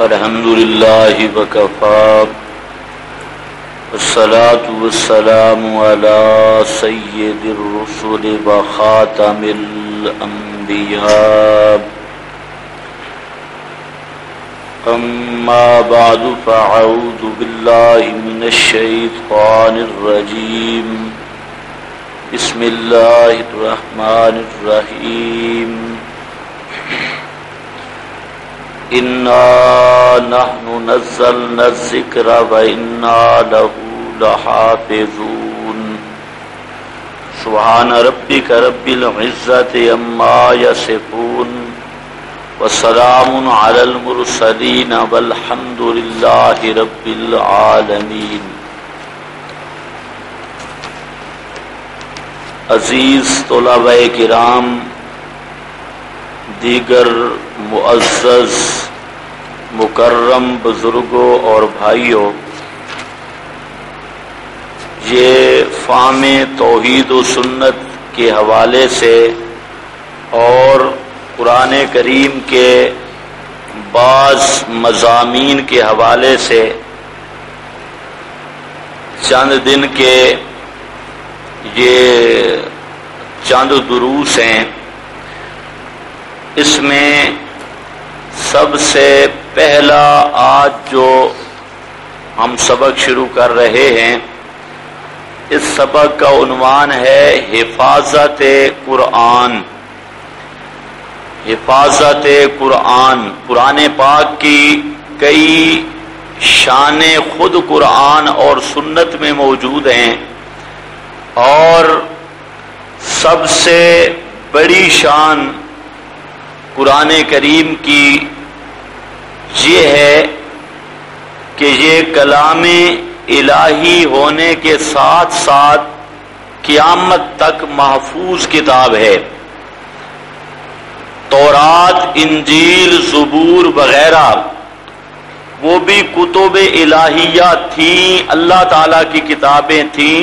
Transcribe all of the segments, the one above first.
الحمد لله وكفى والصلاة والسلام على سيد الرسل وخاتم الأنبياء أما بعد فأعوذ بالله من الشيطان الرجيم بسم الله الرحمن الرحيم إنا نحن نزلنا الذكر وإنا له لحافظون سبحان ربك رب العزة عما يصفون وسلام على المرسلين والحمد لله رب العالمين. عزیز طلباء کرام، دیگر معزز مکرم بزرگوں اور بھائیوں، یہ فہم توحید و سنت کے حوالے سے اور قرآن کریم کے بعض مضامین کے حوالے سے چند دن کے یہ چند دروس ہیں. اس میں سب سے پہلا آج جو ہم سبق شروع کر رہے ہیں، اس سبق کا عنوان ہے حفاظت قرآن. حفاظت قرآن. قرآن پاک کی کئی شان خود قرآن اور سنت میں موجود ہیں، اور سب سے بڑی شان قرآن کریم کی یہ ہے کہ یہ کلام الہی ہونے کے ساتھ ساتھ قیامت تک محفوظ کتاب ہے. تورات، انجیل، زبور وغیرہ وہ بھی کتب الہیہ تھیں، اللہ تعالیٰ کی کتابیں تھیں،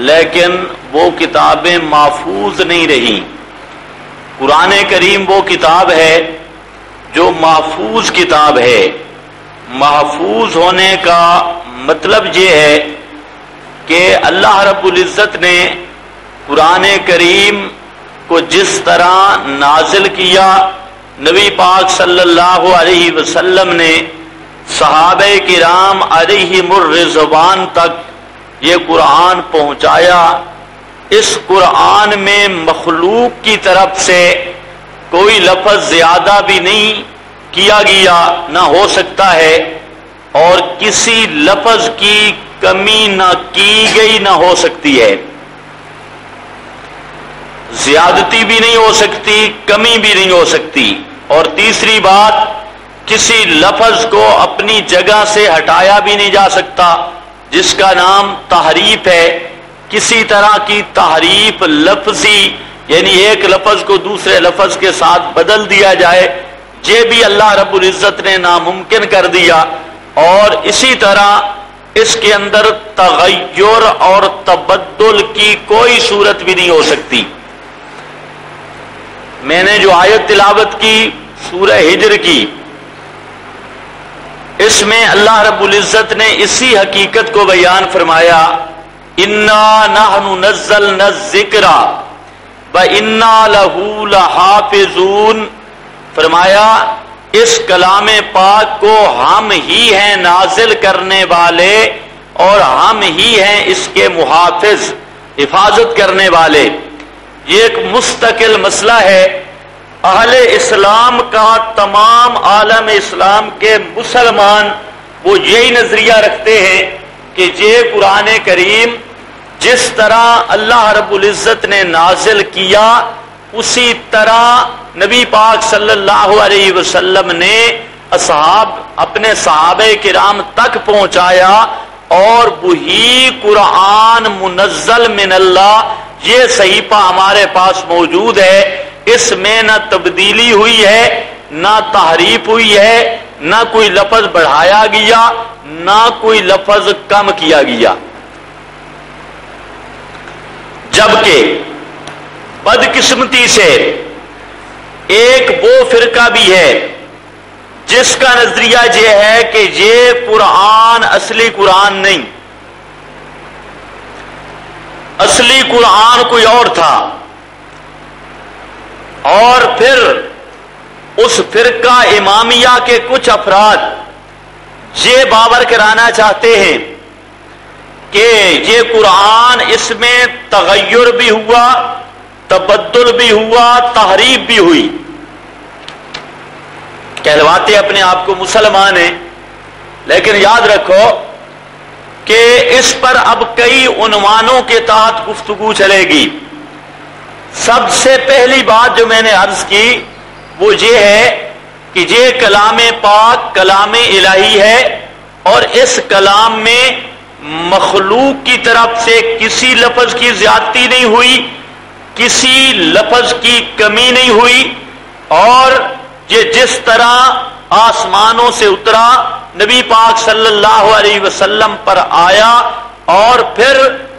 لیکن وہ کتابیں محفوظ نہیں رہیں. قرآن کریم وہ کتاب ہے جو محفوظ کتاب ہے. محفوظ ہونے کا مطلب یہ ہے کہ اللہ رب العزت نے قرآن کریم کو جس طرح نازل کیا، نبی پاک صلی اللہ علیہ وسلم نے صحابہ کرام علیہم الرضوان تک یہ قرآن پہنچایا. اس قرآن میں مخلوق کی طرف سے کوئی لفظ زیادہ بھی نہیں کیا گیا، نہ ہو سکتا ہے، اور کسی لفظ کی کمی نہ کی گئی نہ ہو سکتی ہے. زیادتی بھی نہیں ہو سکتی، کمی بھی نہیں ہو سکتی. اور تیسری بات، کسی لفظ کو اپنی جگہ سے ہٹایا بھی نہیں جا سکتا، جس کا نام تحریف ہے. کسی طرح کی تحریف لفظی، یعنی ایک لفظ کو دوسرے لفظ کے ساتھ بدل دیا جائے، یہ بھی اللہ رب العزت نے ناممکن کر دیا. اور اسی طرح اس کے اندر تغیر اور تبدل کی کوئی صورت بھی نہیں ہو سکتی. میں نے جو آیت تلاوت کی سورہ ہجر کی، اس میں اللہ رب العزت نے اسی حقیقت کو بیان فرمایا، اِنَّا نَحْنُ نَزَّلْنَا الذِّكْرَ وَإِنَّا لَهُ لَحَافِظُونَ. فرمایا اس کلام پاک کو ہم ہی ہیں نازل کرنے والے، اور ہم ہی ہیں اس کے محافظ، حفاظت کرنے والے. یہ ایک مستقل مسئلہ ہے. اہل اسلام کا، تمام عالم اسلام کے مسلمان وہ یہی نظریہ رکھتے ہیں کہ یہ قرآن کریم جس طرح اللہ رب العزت نے نازل کیا، اسی طرح نبی پاک صلی اللہ علیہ وسلم نے اپنے صحابہ کرام تک پہنچایا، اور وہی قرآن منزل من اللہ، یہ صحیفہ ہمارے پاس موجود ہے. اس میں نہ تبدیلی ہوئی ہے، نہ تحریف ہوئی ہے، نہ کوئی لفظ بڑھایا گیا، نہ کوئی لفظ کم کیا گیا. جبکہ بدقسمتی سے ایک وہ فرقہ بھی ہے جس کا نظریہ یہ ہے کہ یہ قرآن اصلی قرآن نہیں، اصلی قرآن کوئی اور تھا، اور پھر اس فرقہ امامیہ کے کچھ افراد یہ باور کرانا چاہتے ہیں کہ یہ قرآن، اس میں تغیر بھی ہوا، تبدل بھی ہوا، تحریف بھی ہوئی۔ کہلواتے اپنے آپ کو مسلمان ہیں، لیکن یاد رکھو کہ اس پر اب کئی عنوانوں کے تحت گفتگو چلے گی۔ سب سے پہلی بات جو میں نے عرض کی وہ یہ ہے کہ یہ کلام پاک کلام الہی ہے، اور اس کلام میں مخلوق کی طرف سے کسی لفظ کی زیادتی نہیں ہوئی، کسی لفظ کی کمی نہیں ہوئی، اور یہ جس طرح آسمانوں سے اترا، نبی پاک صلی اللہ علیہ وسلم پر آیا، اور پھر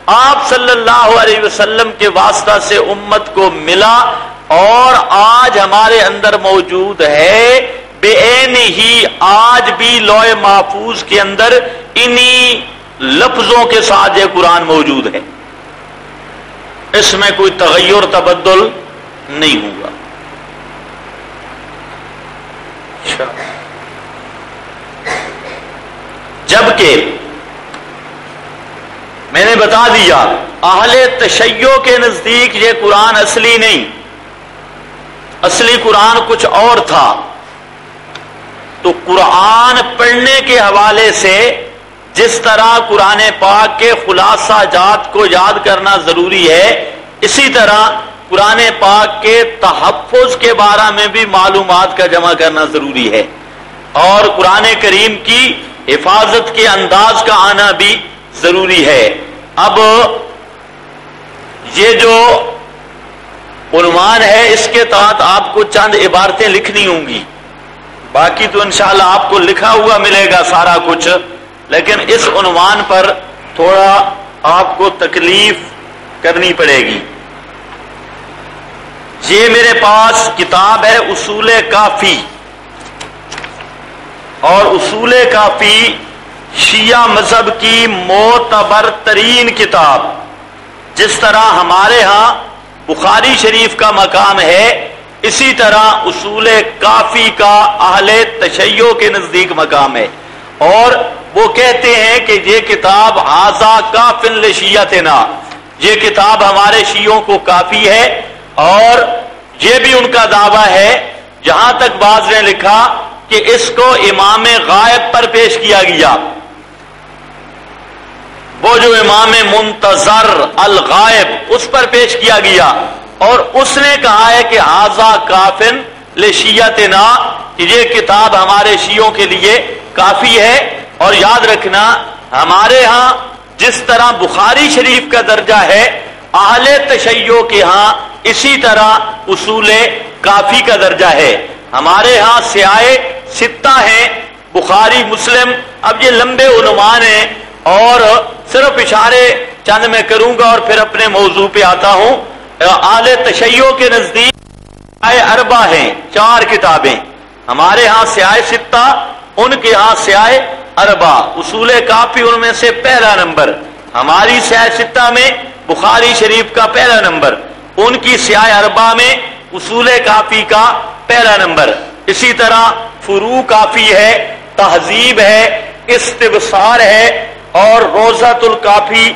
آپ صلی اللہ علیہ وسلم کے واسطہ سے امت کو ملا، اور آج ہمارے اندر موجود ہے، بے عین ہی آج بھی لوح محفوظ کے اندر انہی لفظوں کے ساتھ یہ قرآن موجود ہے، اس میں کوئی تغیر تبدل نہیں ہوگا۔ جبکہ میں نے بتا دیا اہل تشیع کے نزدیک یہ قرآن اصلی نہیں، اصلی قرآن کچھ اور تھا۔ تو قرآن پڑھنے کے حوالے سے جس طرح قرآن پاک کے خلاصہ جات کو یاد کرنا ضروری ہے، اسی طرح قرآن پاک کے تحفظ کے بارے میں بھی معلومات کا جمع کرنا ضروری ہے، اور قرآن کریم کی حفاظت کے انداز کا آنا بھی ضروری ہے۔ اب یہ جو عنوان ہے اس کے تحت آپ کو چند عبارتیں لکھنی ہوں گی، باقی تو انشاءاللہ آپ کو لکھا ہوا ملے گا سارا کچھ، لیکن اس عنوان پر تھوڑا آپ کو تکلیف کرنی پڑے گی۔ یہ میرے پاس کتاب ہے اصول کافی، اور اصول کافی شیعہ مذہب کی معتبر ترین کتاب، جس طرح ہمارے ہاں بخاری شریف کا مقام ہے، اسی طرح اصول کافی کا اہل تشیع کے نزدیک مقام ہے، اور وہ کہتے ہیں کہ یہ کتاب ھذا کافٍ لشیعتنا، یہ کتاب ہمارے شیعوں کو کافی ہے، اور یہ بھی ان کا دعویٰ ہے، جہاں تک بعض نے لکھا کہ اس کو امام غائب پر پیش کیا گیا، وہ جو امام منتظر الغائب اس پر پیش کیا گیا، اور اس نے کہا ہے کہ ھذا کافٍ لشیعتنا، کہ یہ کتاب ہمارے شیعوں کے لیے کافی ہے۔ اور یاد رکھنا ہمارے ہاں جس طرح بخاری شریف کا درجہ ہے، اہل تشیع کے ہاں اسی طرح اصول کافی کا درجہ ہے۔ ہمارے ہاں سیاہ ستہ ہیں، بخاری مسلم، اب یہ لمبے عنوان ہیں، اور صرف اشارے چند میں کروں گا اور پھر اپنے موضوع پہ آتا ہوں۔ اہل تشیع کے نزدیک سیاہ اربع ہیں، 4 کتابیں، ہمارے ہاں سیاہ ستہ، ان کے ہاں سیاہ اربع، اصول کافی ان میں سے پہلا نمبر، ہماری سیاہ ستہ میں بخاری شریف کا پہلا نمبر، ان کی سیاہ اربع میں اصول کافی کا پہلا نمبر۔ اسی طرح فروع کافی ہے، تہذیب ہے، استبصار ہے، اور روضۃ الکافی،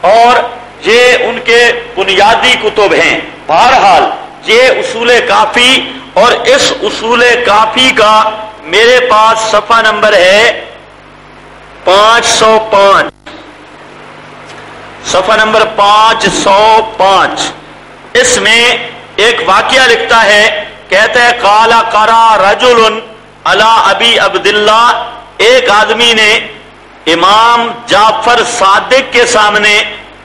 اور یہ ان کے بنیادی کتب ہیں۔ بہرحال یہ اصول کافی، اور اس اصول کافی کا میرے پاس صفحہ نمبر ہے 505، صفحہ نمبر 505۔ اس میں ایک واقعہ لکھتا ہے، کہتا ہے قال قرأ رجل علی ابی عبداللہ، ایک آدمی نے امام جعفر صادق کے سامنے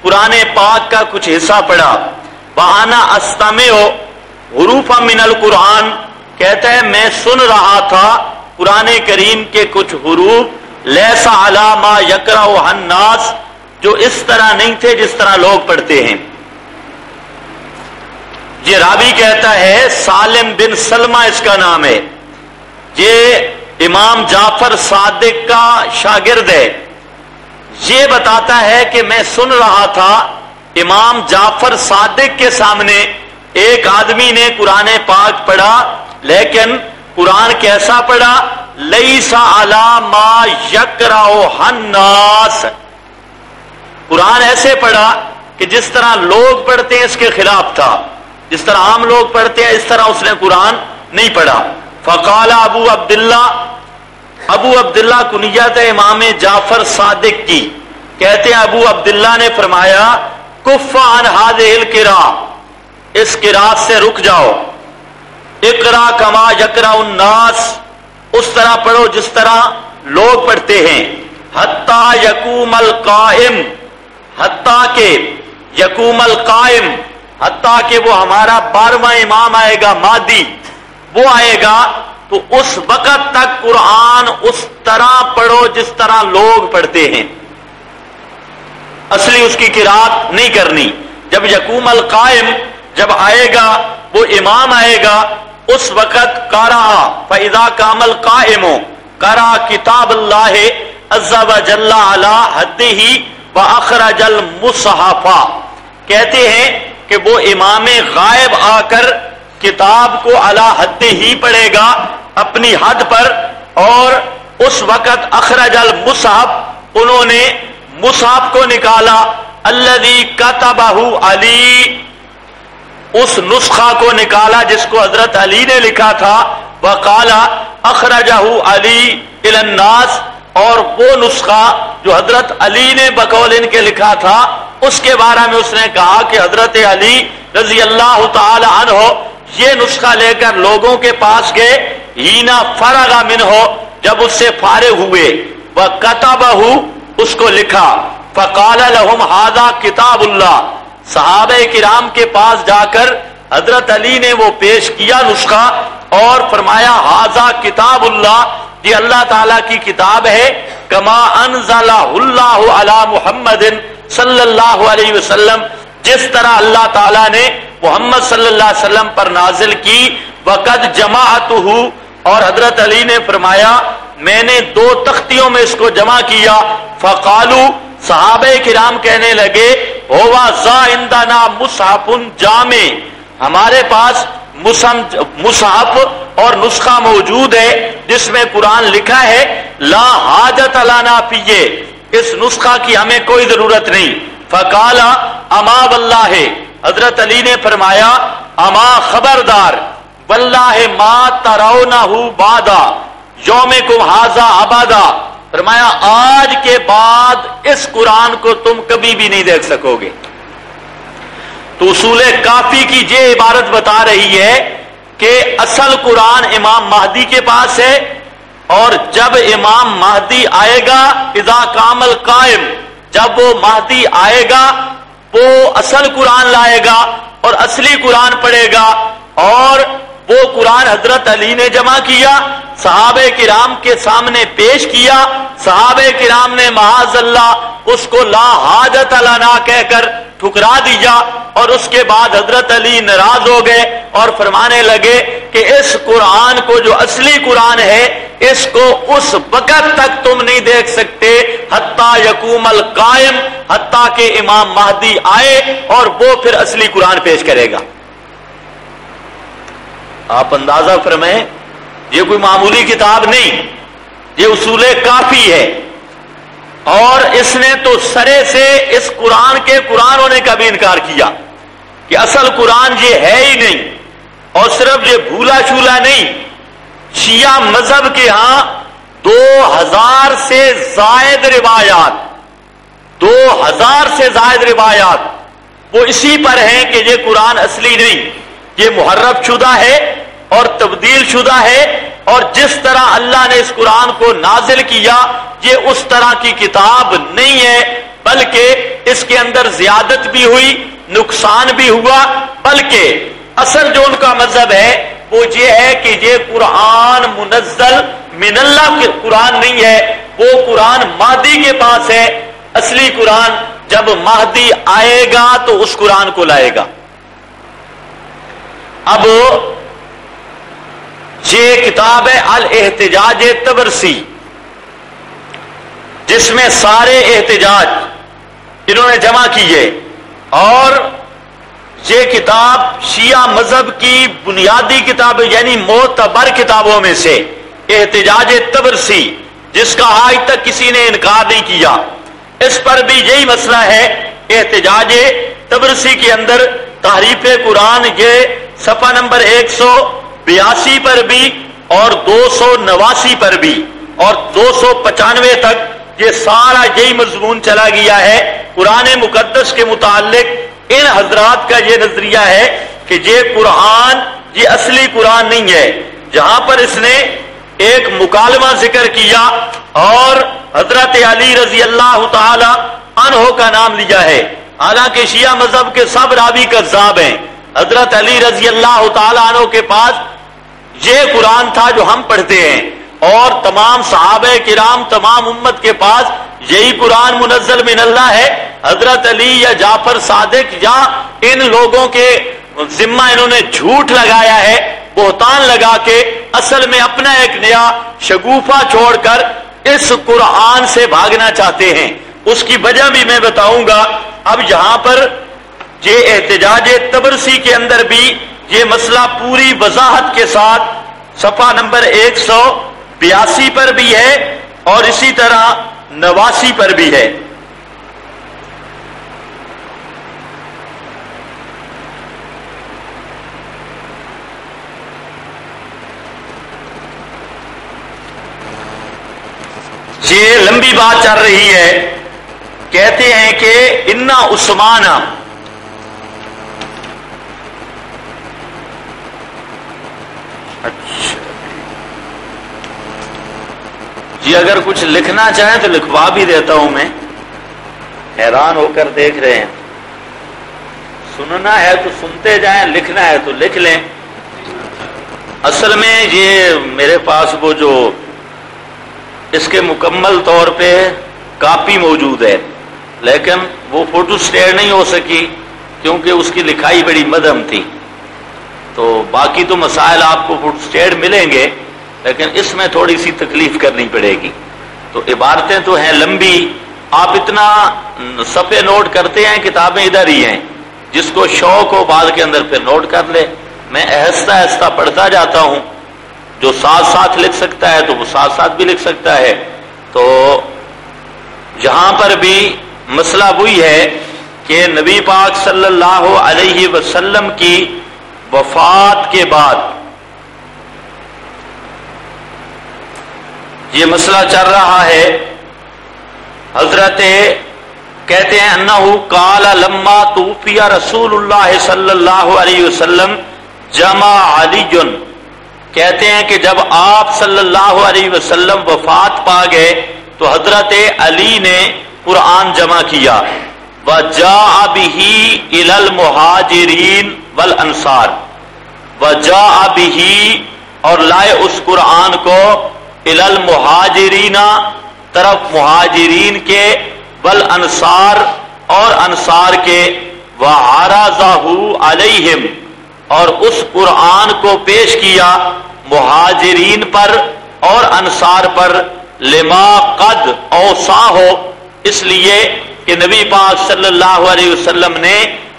قرآن پاک کا کچھ حصہ پڑھا، وَأَنَا أَسْتَمِعُ حُرُوفًا مِنَ الْقُرْآنِ، کہتا ہے میں سن رہا تھا قرآن کریم کے کچھ حروف، لَيْسَ عَلَى مَا يَقْرَؤُهُ النَّاسُ، جو اس طرح نہیں تھے جس طرح لوگ پڑھتے ہیں۔ یہ راوی کہتا ہے، سالم بن سلمہ اس کا نام ہے، یہ امام جعفر صادق کا شاگرد ہے، یہ بتاتا ہے کہ میں سن رہا تھا امام جعفر صادق کے سامنے ایک آدمی نے قرآن پاک پڑھا، لیکن قرآن کیسا پڑھا؟ لیس علی ما یقرأہ الناس، قرآن ایسے پڑھا کہ جس طرح لوگ پڑھتے ہیں اس کے خلاف تھا، جس طرح عام لوگ پڑھتے ہیں اس طرح اس نے قرآن نہیں پڑھا۔ فقال ابو عبداللہ، ابو عبداللہ کنیت ہے امام جعفر صادق کی، کہتے ہیں ابو عبداللہ نے فرمایا کف عن هذه القراءة، اس قراءت سے رک جاؤ، اقرا کما یقرأ الناس، اس طرح پڑھو جس طرح لوگ پڑھتے ہیں، حتی یقوم القائم، حتیٰ کہ یقوم القائم، حتیٰ کہ وہ ہمارا 12واں امام آئے گا مہدی، وہ آئے گا تو اس وقت تک قرآن اس طرح پڑھو جس طرح لوگ پڑھتے ہیں، اصلی اس کی قرات نہیں کرنی۔ جب یقوم القائم جب آئے گا، وہ امام آئے گا، اس وقت قرأ فإذا قام القائم قرأ کتاب اللہ عز وجل علی حدہ وأخرج المصحف، کہتے ہیں کہ وہ امام غائب آ کر کتاب کو علی حد ہی پڑھے گا، اپنی حد پر، اور اس وقت اخرج المصحف، انہوں نے مصحف کو نکالا، الذی کتبہ علی، اس نسخہ کو نکالا جس کو حضرت علی نے لکھا تھا، وقال اخرجہ علی الی الناس، اور وہ نسخہ جو حضرت علی نے بقول ان کے لکھا تھا اس کے بارے میں اس نے کہا کہ حضرت علی رضی اللہ تعالی عنہ یہ نسخہ لے کر لوگوں کے پاس گئے، ہینا فرغ منہ، جب اس سے فارغ ہوئے، وکتبہ، اس کو لکھا، فقال لهم ھذا کتاب اللہ، صحابہ کرام کے پاس جا کر حضرت علی نے وہ پیش کیا نسخہ اور فرمایا ھذا کتاب اللہ، یہ اللہ تعالیٰ کی کتاب ہے، کما انزلہ اللہ علی محمد صلی اللہ علیہ وسلم، جس طرح اللہ تعالیٰ نے محمد صلی اللہ علیہ وسلم پر نازل کی، وقد جمعتہ، اور حضرت علی نے فرمایا میں نے 2 تختیوں میں اس کو جمع کیا، فقالو، صحابہ کرام کہنے لگے ہوا ذا عندنا مصحف جامع، ہمارے پاس مصحف اور نسخہ موجود ہے جس میں قرآن لکھا ہے، لا حاجت لنا فیہ، اس نسخہ کی ہمیں کوئی ضرورت نہیں۔ فقال اما واللہ، حضرت علی نے فرمایا اما خبردار، واللہ ما ترونہ بعدا یومکم ھذا ابدا، فرمایا آج کے بعد اس قرآن کو تم کبھی بھی نہیں دیکھ سکو گے۔ تو اصول کافی کی یہ عبارت بتا رہی ہے کہ اصل قرآن امام مہدی کے پاس ہے، اور جب امام مہدی آئے گا، اذا قام القائم، جب وہ مہدی آئے گا وہ اصل قرآن لائے گا اور اصلی قرآن پڑھے گا، اور وہ قرآن حضرت علی نے جمع کیا، صحابہ کرام کے سامنے پیش کیا، صحابہ کرام نے معاذ اللہ اس کو لا حاجت لنا کہہ کر ٹھکرا دیا، اور اس کے بعد حضرت علی ناراض ہو گئے اور فرمانے لگے کہ اس قرآن کو جو اصلی قرآن ہے اس کو اس وقت تک تم نہیں دیکھ سکتے حتیٰ یقوم القائم، حتیٰ کہ امام مہدی آئے اور وہ پھر اصلی قرآن پیش کرے گا۔ آپ اندازہ فرمائیں، یہ کوئی معمولی کتاب نہیں، یہ اصول کافی ہے، اور اس نے تو سرے سے اس قرآن کے قرآن ہونے کا بھی انکار کیا کہ اصل قرآن یہ ہے ہی نہیں، اور صرف یہ بھولا شولا نہیں، شیعہ مذہب کے ہاں 2000 سے زائد روایات، 2000 سے زائد روایات وہ اسی پر ہیں کہ یہ قرآن اصلی نہیں، یہ محرف شدہ ہے اور تبدیل شدہ ہے، اور جس طرح اللہ نے اس قرآن کو نازل کیا یہ اس طرح کی کتاب نہیں ہے، بلکہ اس کے اندر زیادت بھی ہوئی، نقصان بھی ہوا، بلکہ اصل جو ان کا مذہب ہے وہ یہ ہے کہ یہ قرآن منزل من اللہ کے قرآن نہیں ہے، وہ قرآن مہدی کے پاس ہے، اصلی قرآن جب مہدی آئے گا تو اس قرآن کو لائے گا۔ اب یہ کتاب ہے الاحتجاج تبرسی، جس میں سارے احتجاج انہوں نے جمع کیے، اور یہ کتاب شیعہ مذہب کی بنیادی کتاب یعنی معتبر کتابوں میں سے احتجاج تبرسی، جس کا آج تک کسی نے انکار نہیں کیا۔ اس پر بھی یہی مسئلہ ہے۔ احتجاج تبرسی کے اندر تحریف قرآن یہ صفحہ نمبر 182 پر بھی اور 289 پر بھی اور 295 تک یہ سارا یہی مضمون چلا گیا ہے۔ قرآن مقدس کے متعلق ان حضرات کا یہ نظریہ ہے کہ یہ قرآن یہ اصلی قرآن نہیں ہے۔ جہاں پر اس نے ایک مکالمہ ذکر کیا اور حضرت علی رضی اللہ تعالی عنہ کا نام لیا ہے، حالانکہ شیعہ مذہب کے سب راوی کذاب ہیں۔ حضرت علی رضی اللہ تعالی عنہ کے پاس یہ قرآن تھا جو ہم پڑھتے ہیں، اور تمام صحابہ کرام تمام امت کے پاس یہی قرآن منزل من اللہ ہے۔ حضرت علی یا جعفر صادق یا ان لوگوں کے ذمہ انہوں نے جھوٹ لگایا ہے، بہتان لگا کے اصل میں اپنا ایک نیا شگوفہ چھوڑ کر اس قرآن سے بھاگنا چاہتے ہیں۔ اس کی وجہ بھی میں بتاؤں گا۔ اب یہاں پر یہ احتجاج تبرسی کے اندر بھی یہ مسئلہ پوری وضاحت کے ساتھ صفحہ نمبر 182 پر بھی ہے اور اسی طرح 89 پر بھی ہے۔ یہ لمبی بات چل رہی ہے۔ کہتے ہیں کہ انا عثمان، جی اگر کچھ لکھنا چاہیں تو لکھوا بھی دیتا ہوں میں، حیران ہو کر دیکھ رہے ہیں۔ سننا ہے تو سنتے جائیں، لکھنا ہے تو لکھ لیں۔ اصل میں یہ میرے پاس وہ جو اس کے مکمل طور پہ کاپی موجود ہے، لیکن وہ فوٹو سٹیٹ نہیں ہو سکی کیونکہ اس کی لکھائی بڑی مدھم تھی۔ تو باقی تو مسائل آپ کو فوٹو سٹیٹ ملیں گے، لیکن اس میں تھوڑی سی تکلیف کرنی پڑے گی۔ تو عبارتیں تو ہیں لمبی، آپ اتنا صفحے نوٹ کرتے ہیں، کتابیں ادھر ہی ہیں، جس کو شوق ہو بعد کے اندر پھر نوٹ کر لے۔ میں آہستہ آہستہ پڑھتا جاتا ہوں، جو ساتھ ساتھ لکھ سکتا ہے تو وہ ساتھ ساتھ بھی لکھ سکتا ہے۔ تو یہاں پر بھی مسئلہ وہی ہے کہ نبی پاک صلی اللہ علیہ وسلم کی وفات کے بعد یہ مسئلہ چل رہا ہے۔ حضرت کہتے ہیں انہو قال لما توفی رسول اللہ صلی اللہ علیہ وسلم جمع علی، کہتے ہیں کہ جب آپ صلی اللہ علیہ وسلم وفات پا گئے تو حضرت علی نے قرآن جمع کیا۔ وجاء به الى المہاجرین والانصار، وجاء به اور لائے اس قرآن کو الى المہاجرین طرف مہاجرین کے، والانصار اور انصار کے، وعرضہ علیہم اور اس قرآن کو پیش کیا مہاجرین پر اور انصار پر، لما قد اوصاہ، اس لیے کہ نبی پاک صلی اللہ علیہ وسلم نے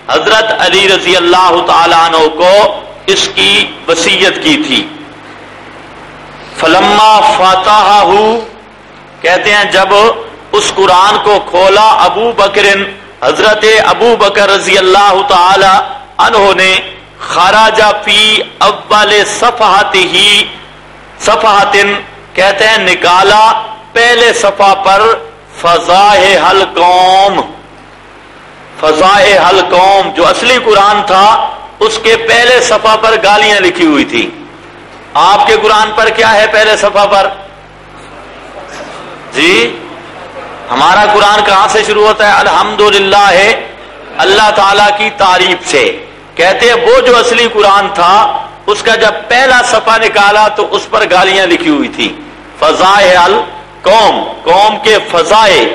حضرت علی رضی اللہ تعالیٰ عنہ کو اس کی وصیت کی تھی۔ فلما فتحہ، کہتے ہیں جب اس قرآن کو کھولا ابو بکر، حضرت ابو بکر رضی اللہ تعالی عنہ نے، خرج فی اول صفحۃ، کہتے ہیں نکالا پہلے صفحہ پر فضائح القوم، فضائح القوم جو اصلی قرآن تھا اس کے پہلے صفحہ پر گالیاں لکھی ہوئی تھی۔ آپ کے قرآن پر کیا ہے پہلے صفحہ پر؟ جی ہمارا قرآن کہاں سے شروع ہوتا ہے؟ الحمدللہ، اللہ تعالیٰ کی تعریف سے۔ کہتے ہیں وہ جو اصلی قرآن تھا اس کا جب پہلا صفحہ نکالا تو اس پر گالیاں لکھی ہوئی تھی۔ فضائح القوم، قوم کے فضائح،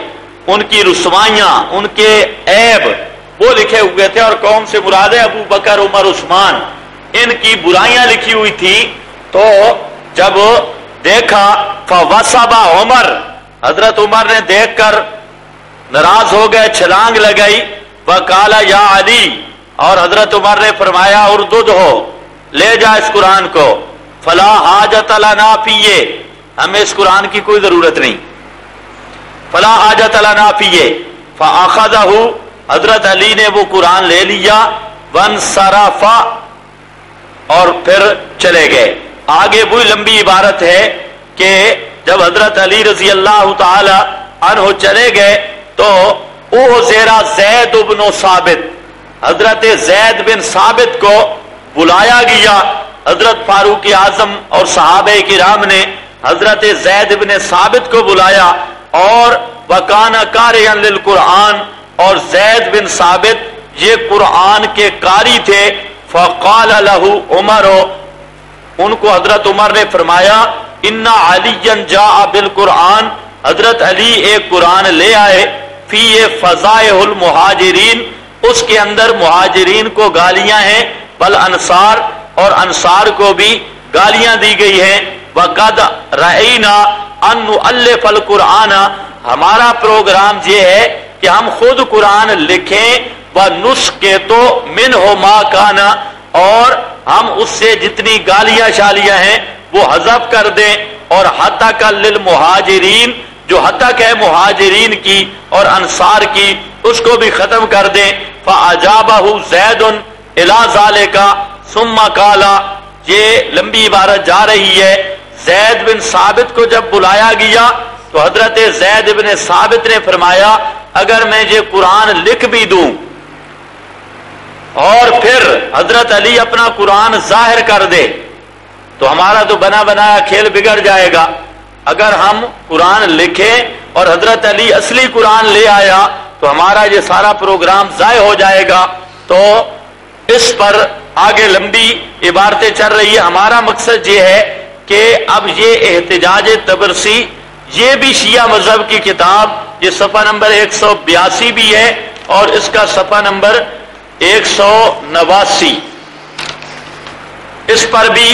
ان کی رسوائیاں، ان کے عیب وہ لکھے ہوئے تھے، اور قوم سے مراد ہے ابو بکر، عمر، عثمان، ان کی برائیاں لکھی ہوئی تھی۔ تو جب دیکھا فوسبا عمر، حضرت عمر نے دیکھ کر ناراض ہو گئے، چھلانگ لگائی، وقالا یا علی، اور حضرت عمر نے فرمایا اردد ہو، لے جا اس قرآن کو، فلا حاجت لنا فیہ، ہمیں اس قرآن کی کوئی ضرورت نہیں، فلا حاجت لنا فیہ، فاخذہ، حضرت علی نے وہ قرآن لے لیا، وانصرف، اور پھر چلے گئے۔ آگے وہی لمبی عبارت ہے کہ جب حضرت علی رضی اللہ تعالی عنہ چلے گئے تو زیرا زید بن ثابت، حضرت زید بن ثابت کو بلایا گیا۔ حضرت فاروق اعظم اور صحابہ کرام نے حضرت زید بن ثابت کو بلایا، اور وکان قارئا للقرآن، اور زید بن ثابت یہ قرآن کے قاری تھے۔ فقال له عمر، ان کو حضرت عمر نے فرمایا ان علی جاء بالقرآن، حضرت علی ایک قرآن لے آئے، فی فضائح المہاجرین، اس کے اندر مہاجرین کو گالیاں ہیں، بل انصار، اور انصار کو بھی گالیاں دی گئی ہیں۔ وقد رأینا ان نؤلف القرآن، ہمارا پروگرام یہ ہے کہ ہم خود قرآن لکھیں، وَنُسْقِطُ مِنْهُ مَا كَانَ، اور ہم اس سے جتنی گالیاں شالیاں ہیں وہ حذف کر دیں، اور حتق للمہاجرین، جو حتق ہے مہاجرین کی اور انصار کی، اس کو بھی ختم کر دیں۔ فَأَجَابَهُ زَيْدٌ إِلَى ذَلِكَ ثُمَّ قَالَ، یہ لمبی عبارت جا رہی ہے، زید بن ثابت کو جب بلایا گیا تو حضرت زید بن ثابت نے فرمایا اگر میں یہ قرآن لکھ بھی دوں اور پھر حضرت علی اپنا قرآن ظاہر کر دے تو ہمارا تو بنا بنایا کھیل بگڑ جائے گا، اگر ہم قرآن لکھیں اور حضرت علی اصلی قرآن لے آیا تو ہمارا یہ سارا پروگرام ضائع ہو جائے گا۔ تو اس پر آگے لمبی عبارتیں چل رہی ہے۔ ہمارا مقصد یہ ہے کہ اب یہ احتجاج طبرسی، یہ بھی شیعہ مذہب کی کتاب، یہ صفحہ نمبر 182 بھی ہے اور اس کا صفحہ نمبر 189، اس پر بھی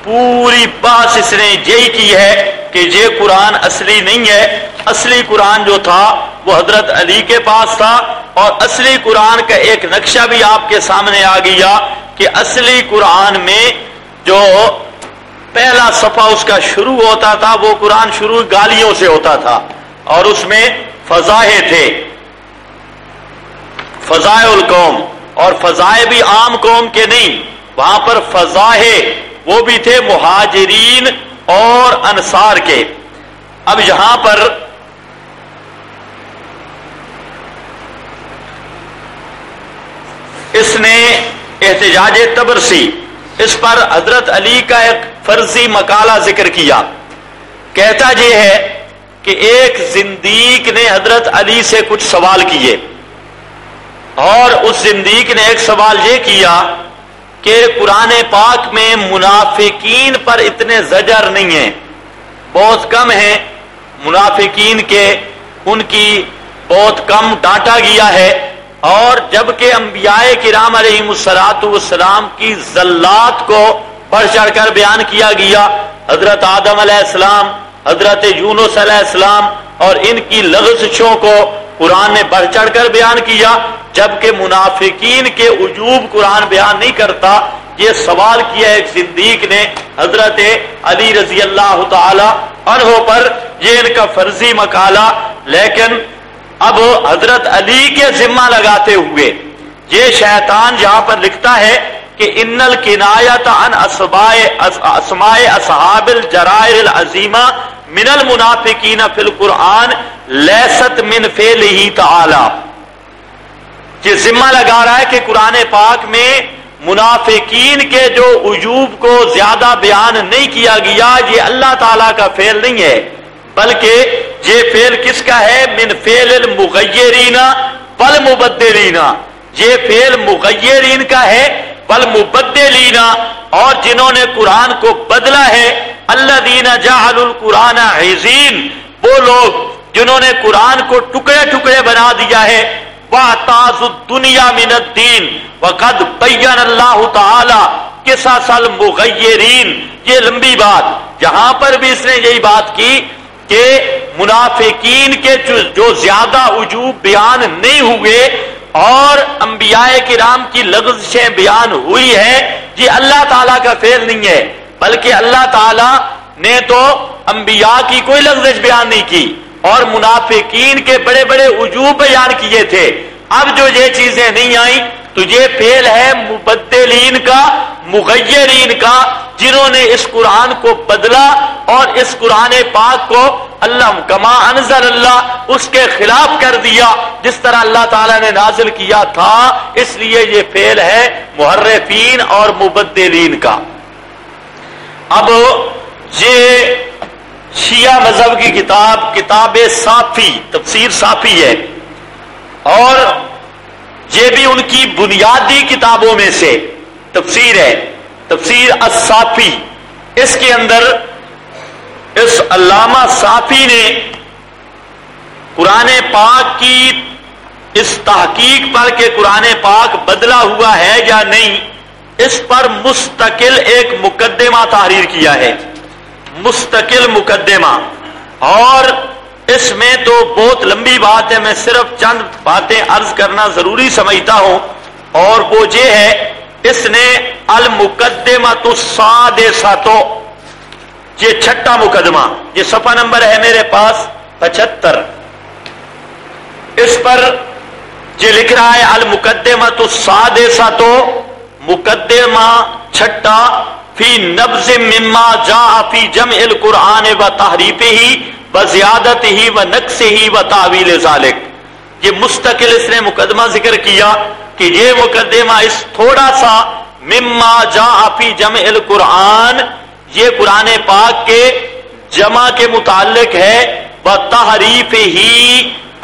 پوری بحث اس نے یہی کی ہے کہ یہ قرآن اصلی نہیں ہے، اصلی قرآن جو تھا وہ حضرت علی کے پاس تھا، اور اصلی قرآن کا ایک نقشہ بھی آپ کے سامنے آ گیا کہ اصلی قرآن میں جو پہلا صفحہ اس کا شروع ہوتا تھا وہ قرآن شروع گالیوں سے ہوتا تھا، اور اس میں فضائح تھے، فضائح القوم، اور فضائح بھی عام قوم کے نہیں، وہاں پر فضائح وہ بھی تھے مہاجرین اور انصار کے۔ اب یہاں پر اس نے احتجاج طبرسی، اس پر حضرت علی کا ایک فرضی مقالہ ذکر کیا، کہتا یہ ہے کہ ایک زندیق نے حضرت علی سے کچھ سوال کیے، اور اس زندیق نے ایک سوال یہ کیا کہ قرآن پاک میں منافقین پر اتنے زجر نہیں ہیں، بہت کم ہیں منافقین کے، ان کی بہت کم ڈانٹا گیا ہے، اور جبکہ انبیاء کرام علیہم السلام کی زلات کو بڑھ چڑھ کر بیان کیا گیا، حضرت آدم علیہ السلام، حضرت یونس علیہ السلام، اور ان کی لغزشوں کو قرآن نے بڑھ چڑھ کر بیان کیا، جبکہ منافقین کے عجوب قرآن بیان نہیں کرتا۔ یہ سوال کیا ایک زندیق نے حضرت علی رضی اللہ تعالی عنہ پر، یہ ان کا فرضی مقالہ، لیکن اب حضرت علی کے ذمہ لگاتے ہوئے یہ شیطان یہاں پر لکھتا ہے کہ ان الکنایۃ عن اسماء اصحاب الجرائر العظیمہ من المنافقین فی القرآن لیست من فعلہ تعالی، یہ ذمہ لگا رہا ہے کہ قرآن پاک میں منافقین کے جو عجوب کو زیادہ بیان نہیں کیا گیا، یہ اللہ تعالیٰ کا فعل نہیں ہے، بلکہ یہ فعل کس کا ہے؟ من فعل المغیرین والمبدلین، یہ فعل مغیرین کا ہے، والمبدلین، اور جنہوں نے قرآن کو بدلا ہے، الذین جعلوا القرآن عضین، وہ لوگ جنہوں نے قرآن کو ٹکڑے ٹکڑے بنا دیا ہے، وَاعْتَازُوا الدُّنْيَا مِنَ الدِّينِ وَقَدْ بَيَّنَ اللَّهُ تَعَالَى قِصَصَ الْمُغَيِّرِينَ، یہ لمبی بات، جہاں پر بھی اس نے یہی بات کی کہ منافقین کے جو زیادہ وجوب بیان نہیں ہوئے اور انبیاء کرام کی لغزشیں بیان ہوئی ہے، یہ اللہ تعالیٰ کا فعل نہیں ہے، بلکہ اللہ تعالیٰ نے تو انبیاء کی کوئی لغزش بیان نہیں کی اور منافقین کے بڑے بڑے وجوب بیان کیے تھے۔ اب جو یہ چیزیں نہیں آئیں تو یہ فعل ہے مبدلین کا، مغیرین کا، جنہوں نے اس قرآن کو بدلا اور اس قرآن پاک کو اللہ کما انزل اللہ اس کے خلاف کر دیا جس طرح اللہ تعالیٰ نے نازل کیا تھا، اس لیے یہ فعل ہے محرفین اور مبدلین کا۔ اب یہ شیعہ مذہب کی کتاب صافی، تفسیر صافی ہے، اور یہ بھی ان کی بنیادی کتابوں میں سے تفسیر ہے، تفسیر الصافی۔ اس کے اندر اس علامہ صافی نے قرآن پاک کی اس تحقیق پر کہ قرآن پاک بدلا ہوا ہے یا نہیں، اس پر مستقل ایک مقدمہ تحریر کیا ہے، مستقل مقدمہ، اور اس میں تو بہت لمبی بات ہے، میں صرف چند باتیں عرض کرنا ضروری سمجھتا ہوں، اور وہ یہ ہے اس نے المقدمۃ السادسۃ، یہ چھٹا مقدمہ، یہ صفحہ نمبر ہے میرے پاس 75، اس پر یہ لکھ رہا ہے المقدمۃ السادسۃ، مقدمہ چھٹا، فی نبذ مما جاء فی جمع القرآن و تحریفہ و زیادتہ و نقصہ و تعویل ذالک۔ یہ مستقل اس نے مقدمہ ذکر کیا کہ یہ مقدمہ اس تھوڑا سا مما جاء فی جمع القرآن، یہ قرآن پاک کے جمع کے متعلق ہے، و تحریفہ،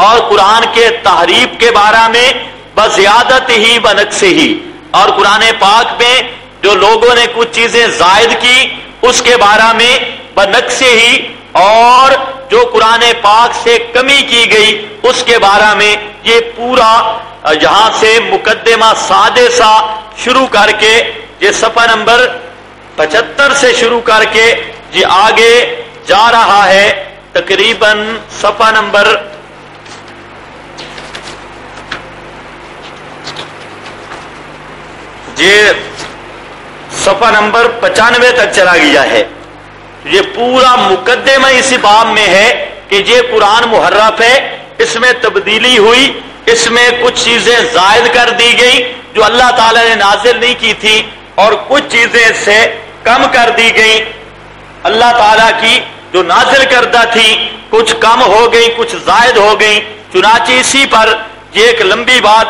اور قرآن کے تحریف کے بارے میں، و زیادتہ و نقصہ، اور قرآن پاک میں جو لوگوں نے کچھ چیزیں زائد کی اس کے بارے میں، بنقص ہی، اور جو قرآن پاک سے کمی کی گئی اس کے بارے میں، یہ پورا یہاں سے مقدمہ سادسہ شروع کر کے یہ صفحہ نمبر 75 سے شروع کر کے یہ آگے جا رہا ہے، تقریباً صفحہ نمبر یہ صفحہ نمبر 95 تک چلا گیا ہے۔ یہ پورا مقدمہ اسی باب میں ہے کہ یہ قرآن محرف ہے، اس میں تبدیلی ہوئی، اس میں کچھ چیزیں زائد کر دی گئی جو اللہ تعالی نے نازل نہیں کی تھی، اور کچھ چیزیں اس سے کم کر دی گئی اللہ تعالی کی جو نازل کردہ تھی، کچھ کم ہو گئی، کچھ زائد ہو گئی۔ چنانچہ اسی پر یہ ایک لمبی بات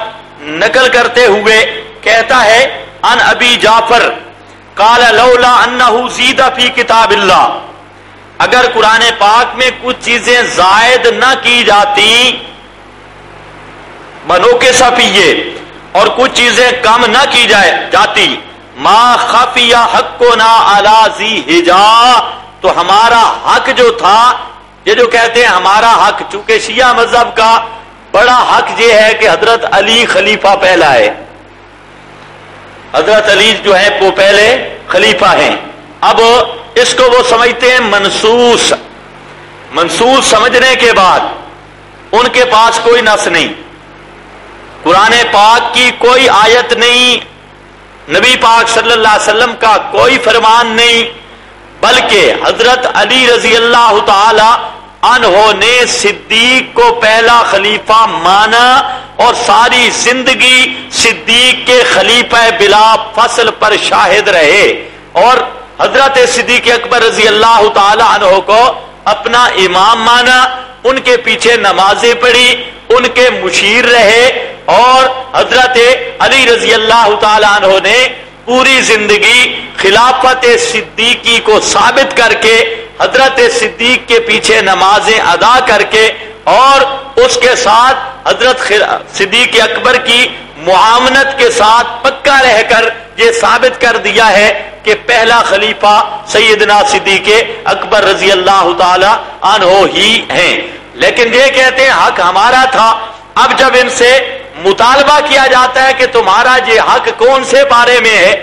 نقل کرتے ہوئے کہتا ہے، ان ابی جعفر قال لولا انہ زید فی کتاب اللہ، اگر قرآن پاک میں کچھ چیزیں زائد نہ کی جاتی، بنو کے صفیے، اور کچھ چیزیں کم نہ کی جاتی، ما خفی حقنا علی ذی حجا، تو ہمارا حق جو تھا، یہ جو کہتے ہیں ہمارا حق، چونکہ شیعہ مذہب کا بڑا حق یہ ہے کہ حضرت علی خلیفہ پہلا ہے، حضرت علی جو ہے وہ پہلے خلیفہ ہیں۔ اب اس کو وہ سمجھتے ہیں منسوس، منسوس سمجھنے کے بعد ان کے پاس کوئی نص نہیں، قرآن پاک کی کوئی آیت نہیں، نبی پاک صلی اللہ علیہ وسلم کا کوئی فرمان نہیں، بلکہ حضرت علی رضی اللہ تعالی عنہ نے صدیق کو پہلا خلیفہ مانا اور ساری زندگی صدیق کے خلیفہ بلا فصل پر شاہد رہے، اور حضرت صدیق اکبر رضی اللہ تعالی عنہ کو اپنا امام مانا، ان کے پیچھے نمازیں پڑھی، ان کے مشیر رہے، اور حضرت علی رضی اللہ تعالی عنہ نے پوری زندگی خلافت صدیقی کو ثابت کر کے، حضرت صدیق کے پیچھے نمازیں ادا کر کے، اور اس کے ساتھ حضرت صدیق اکبر کی معاونت کے ساتھ پکا رہ کر یہ ثابت کر دیا ہے کہ پہلا خلیفہ سیدنا صدیق اکبر رضی اللہ تعالی عنہ ہی ہیں۔ لیکن یہ کہتے ہیں حق ہمارا تھا۔ اب جب ان سے مطالبہ کیا جاتا ہے کہ تمہارا یہ حق کون سے بارے میں ہے،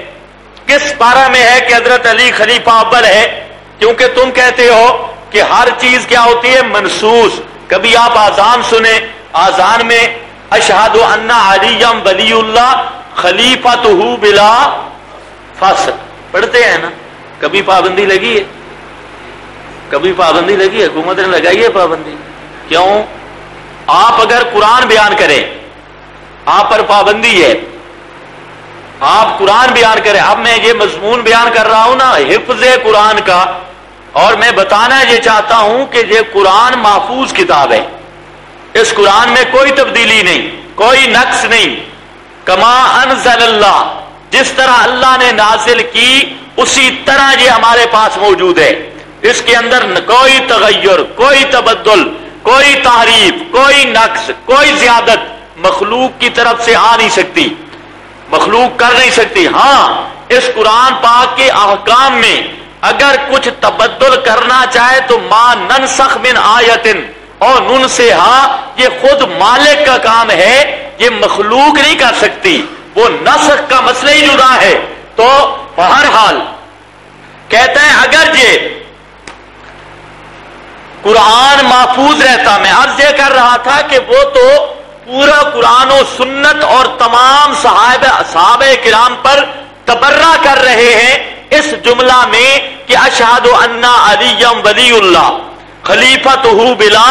کس بارہ میں ہے کہ حضرت علی خلیفہ اول ہے؟ کیونکہ تم کہتے ہو کہ ہر چیز کیا ہوتی ہے؟ منسوس. کبھی آپ آذان سنیں، آذان میں اشہد ان علی ولی اللہ خلیفۃہ بلا فصل پڑھتے ہیں نا. کبھی پابندی لگی ہے؟ کبھی پابندی لگی ہے؟ حکومت نے لگائی ہے پابندی؟ کیوں؟ آپ اگر قرآن بیان کریں آپ پر پابندی ہے، آپ قرآن بیان کریں. اب میں یہ مضمون بیان کر رہا ہوں نا حفظ قرآن کا، اور میں بتانا یہ چاہتا ہوں کہ یہ قرآن محفوظ کتاب ہے. اس قرآن میں کوئی تبدیلی نہیں، کوئی نقص نہیں. کما انزل اللہ، جس طرح اللہ نے نازل کی اسی طرح یہ ہمارے پاس موجود ہے. اس کے اندر کوئی تغیر، کوئی تبدل، کوئی تحریف، کوئی نقص، کوئی زیادت مخلوق کی طرف سے آ نہیں سکتی، مخلوق کر نہیں سکتی. ہاں اس قرآن پاک کے احکام میں اگر کچھ تبدل کرنا چاہے تو ما ننسخ من آیتن اور ننسہا، یہ خود مالک کا کام ہے، یہ مخلوق نہیں کر سکتی. وہ نسخ کا مسئلہ ہی جدا ہے. تو بہرحال کہتا ہے اگر یہ قرآن محفوظ رہتا، میں عرض یہ کر رہا تھا کہ وہ تو پورا قرآن و سنت اور تمام صحابہ کرام پر تبرہ کر رہے ہیں اس جملہ میں کہ اشہد ان علی ولی اللہ خلیفۃہ بلا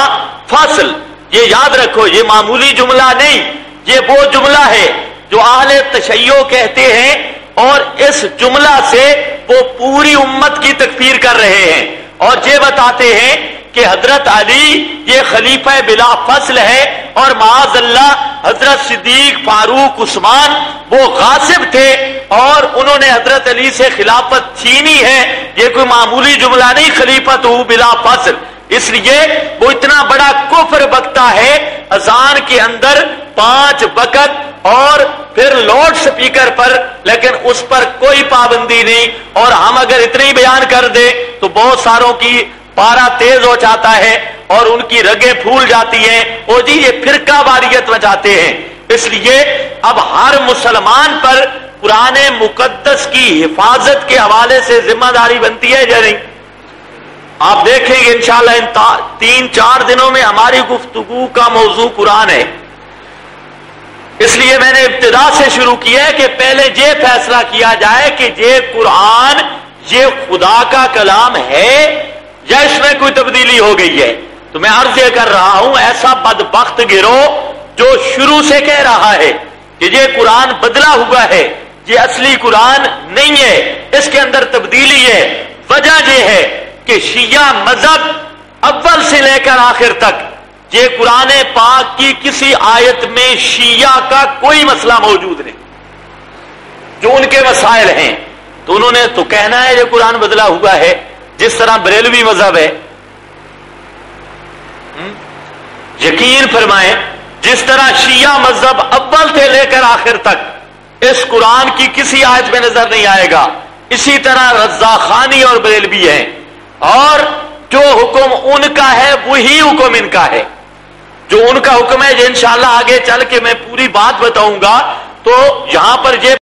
فصل. یہ یاد رکھو، یہ معمولی جملہ نہیں، یہ وہ جملہ ہے جو اہل تشیع کہتے ہیں، اور اس جملہ سے وہ پوری امت کی تکفیر کر رہے ہیں اور یہ بتاتے ہیں کہ حضرت علی یہ خلیفہ بلا فصل ہے، اور معاذ اللہ حضرت صدیق، فاروق، عثمان وہ غاصب تھے اور انہوں نے حضرت علی سے خلافت چھینی ہے. یہ کوئی معمولی جملہ نہیں خلیفۃ بلا فصل. اس لیے وہ اتنا بڑا کفر بکتا ہے اذان کے اندر 5 وقت اور پھر لاؤڈ سپیکر پر، لیکن اس پر کوئی پابندی نہیں. اور ہم اگر اتنی بیان کر دیں تو بہت ساروں کی پارا تیز ہو جاتا ہے اور ان کی رگیں پھول جاتی ہیں، او جی یہ فرقہ واریت بچاتے ہیں. اس لیے اب ہر مسلمان پر قرآن مقدس کی حفاظت کے حوالے سے ذمہ داری بنتی ہے یا نہیں؟ آپ دیکھیں گے انشاءاللہ ان 3-4 دنوں میں ہماری گفتگو کا موضوع قرآن ہے. اس لیے میں نے ابتدا سے شروع کیا ہے کہ پہلے یہ فیصلہ کیا جائے کہ یہ قرآن یہ خدا کا کلام ہے یا اس میں کوئی تبدیلی ہو گئی ہے. تو میں عرض یہ کر رہا ہوں ایسا بدبخت گروہ جو شروع سے کہہ رہا ہے کہ یہ قرآن بدلا ہوا ہے، یہ اصلی قرآن نہیں ہے، اس کے اندر تبدیلی ہے. وجہ یہ ہے کہ شیعہ مذہب اول سے لے کر آخر تک یہ قرآن پاک کی کسی آیت میں شیعہ کا کوئی مسئلہ موجود نہیں جو ان کے مسائل ہیں. تو انہوں نے تو کہنا ہے یہ قرآن بدلا ہوا ہے، جس طرح بریلوی مذہب ہے. یقین فرمائیں جس طرح شیعہ مذہب اول سے لے کر آخر تک اس قرآن کی کسی آیت میں نظر نہیں آئے گا، اسی طرح رضاخانی اور بریلوی ہیں، اور جو حکم ان کا ہے وہی حکم ان کا ہے. جو ان کا حکم ہے یہ انشاءاللہ آگے چل کے میں پوری بات بتاؤں گا. تو یہاں پر یہ